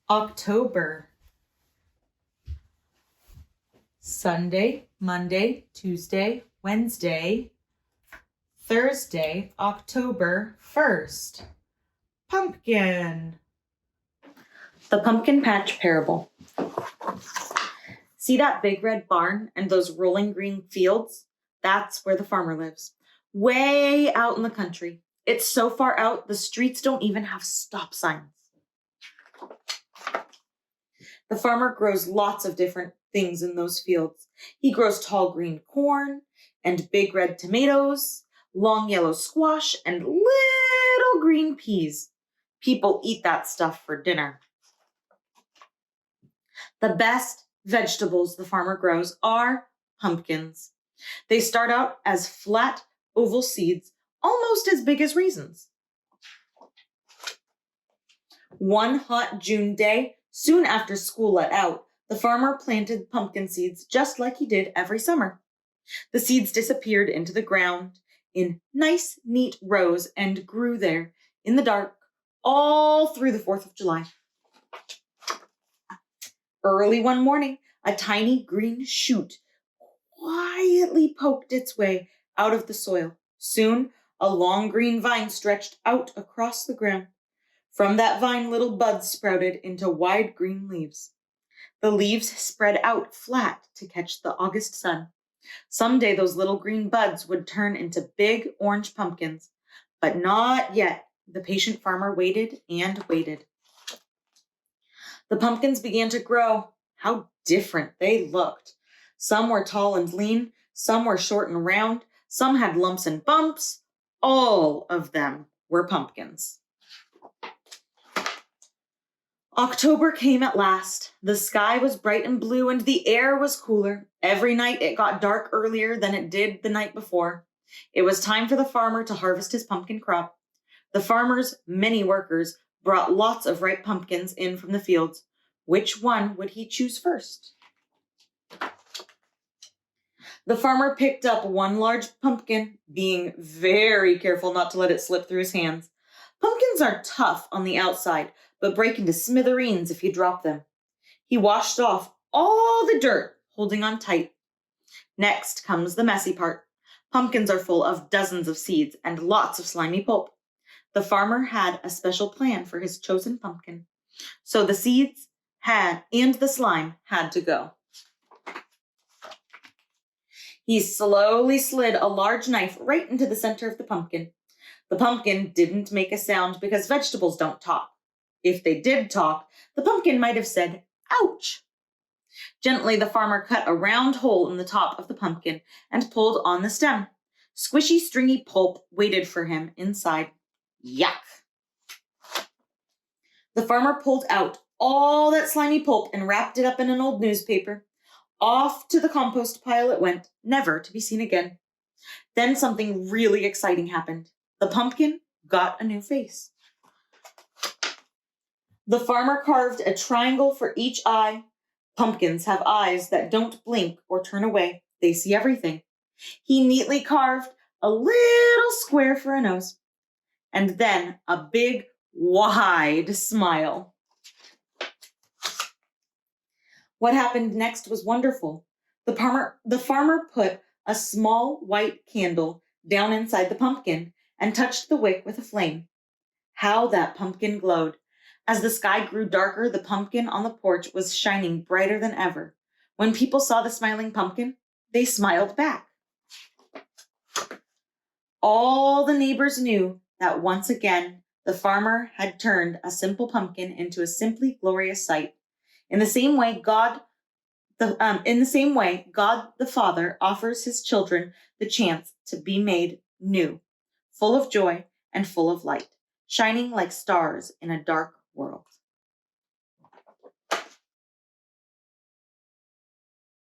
October. Sunday, Monday, Tuesday, Wednesday, Thursday, October 1st. Pumpkin. The Pumpkin Patch Parable. See that big red barn and those rolling green fields? That's where the farmer lives. Way out in the country. It's so far out, the streets don't even have stop signs. The farmer grows lots of different things in those fields. He grows tall green corn and big red tomatoes, long yellow squash, and little green peas. People eat that stuff for dinner. The best vegetables the farmer grows are pumpkins. They start out as flat, oval seeds, almost as big as raisins. One hot June day, soon after school let out, the farmer planted pumpkin seeds just like he did every summer. The seeds disappeared into the ground in nice, neat rows and grew there in the dark all through the 4th of July. Early one morning, a tiny green shoot quietly poked its way out of the soil. Soon, a long green vine stretched out across the ground. From that vine, little buds sprouted into wide green leaves. The leaves spread out flat to catch the August sun. Someday those little green buds would turn into big orange pumpkins, but not yet. The patient farmer waited and waited. The pumpkins began to grow. How different they looked. Some were tall and lean, some were short and round, some had lumps and bumps. All of them were pumpkins. October came at last. The sky was bright and blue and the air was cooler. Every night it got dark earlier than it did the night before. It was time for the farmer to harvest his pumpkin crop. The farmer's many workers brought lots of ripe pumpkins in from the fields. Which one would he choose first? The farmer picked up one large pumpkin, being very careful not to let it slip through his hands. Pumpkins are tough on the outside, but break into smithereens if you drop them. He washed off all the dirt, holding on tight. Next comes the messy part. Pumpkins are full of dozens of seeds and lots of slimy pulp. The farmer had a special plan for his chosen pumpkin, so the seeds and the slime had to go. He slowly slid a large knife right into the center of the pumpkin. The pumpkin didn't make a sound because vegetables don't talk. If they did talk, the pumpkin might have said, "Ouch!" Gently, the farmer cut a round hole in the top of the pumpkin and pulled on the stem. Squishy, stringy pulp waited for him inside. Yuck! The farmer pulled out all that slimy pulp and wrapped it up in an old newspaper. Off to the compost pile it went, never to be seen again. Then something really exciting happened. The pumpkin got a new face. The farmer carved a triangle for each eye. Pumpkins have eyes that don't blink or turn away. They see everything. He neatly carved a little square for a nose, and then a big, wide smile. What happened next was wonderful. The farmer put a small white candle down inside the pumpkin and touched the wick with a flame. How that pumpkin glowed! As the sky grew darker, the pumpkin on the porch was shining brighter than ever. When people saw the smiling pumpkin, they smiled back. All the neighbors knew that once again the farmer had turned a simple pumpkin into a simply glorious sight. In the same way, God the Father offers his children the chance to be made new, full of joy and full of light, shining like stars in a dark world.